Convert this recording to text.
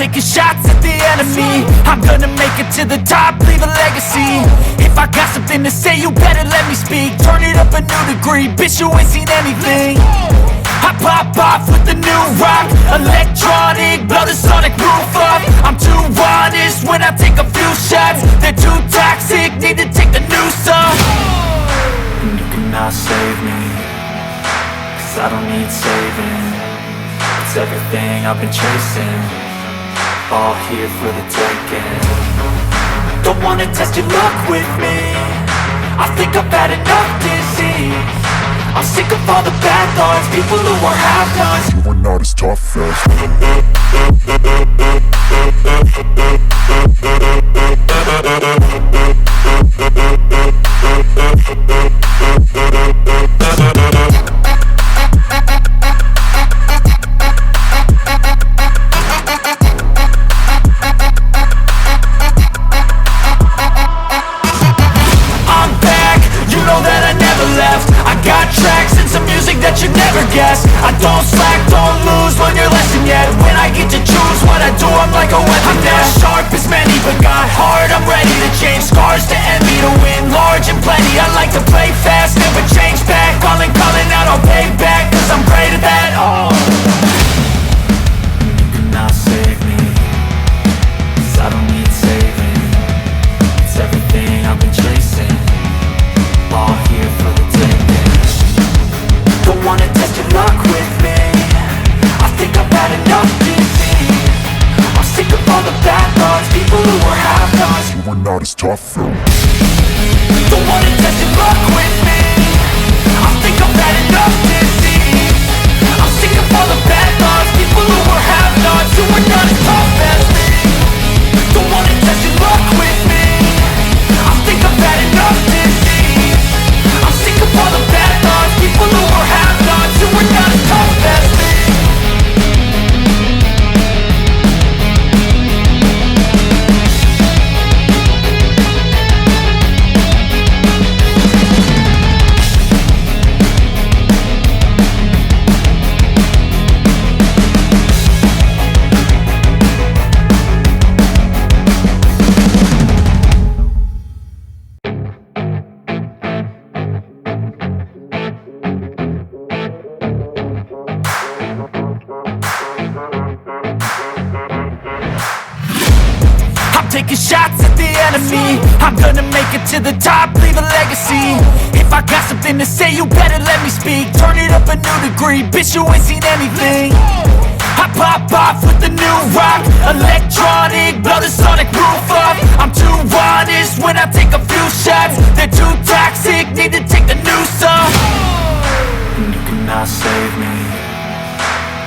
taking shots at the enemy. I'm gonna make it to the top, leave a legacy. If I got something to say, you better let me speak. Turn it up a new degree, bitch, you ain't seen anything. I pop off with the new rock, electronic, blow the sonic roof up. I'm too honest when I take a few shots. They're too toxic, need to take the noose off. And you cannot save me, 'cause I don't need saving. It's everything I've been chasing, all here for the taking. Don't wanna test your luck with me, I think I've had enough disease. I'm sick of all the bad thoughts, people who are half-nots. You are not as tough as that you never guess. I don't slack, don't lose, learn your lesson yet. When I get to choose what I do, I'm like a weapon. I'm not sharp as many, but got hard, I'm ready to change. Scars to envy, to win large and plenty. I like to play fast, never change back. Calling out, I'll pay back, 'cause I'm great at that. Oh, you cannot save me, 'cause I don't need saving. It's everything I've been chasing, all here for the taking. Don't wanna test your luck with me, I think I've had enough disease. I'm sick of all the bad thoughts, people who are half-nots. you are not as tough though. Don't wanna test your luck with me, I think I've had enough disease. I'm sick of all the bad thoughts, people who are half-nots, who are not as tough as me. Don't wanna test your luck with me, I think I've had enough disease. I'm sick of all the bad thoughts, people who are half-nots, who are not as tough as me. Taking shots at the enemy. I'm gonna make it to the top, leave a legacy. If I got something to say, you better let me speak. Turn it up a new degree, bitch, you ain't seen anything. I pop off with the new rock, electronic, blow the sonic roof up. I'm too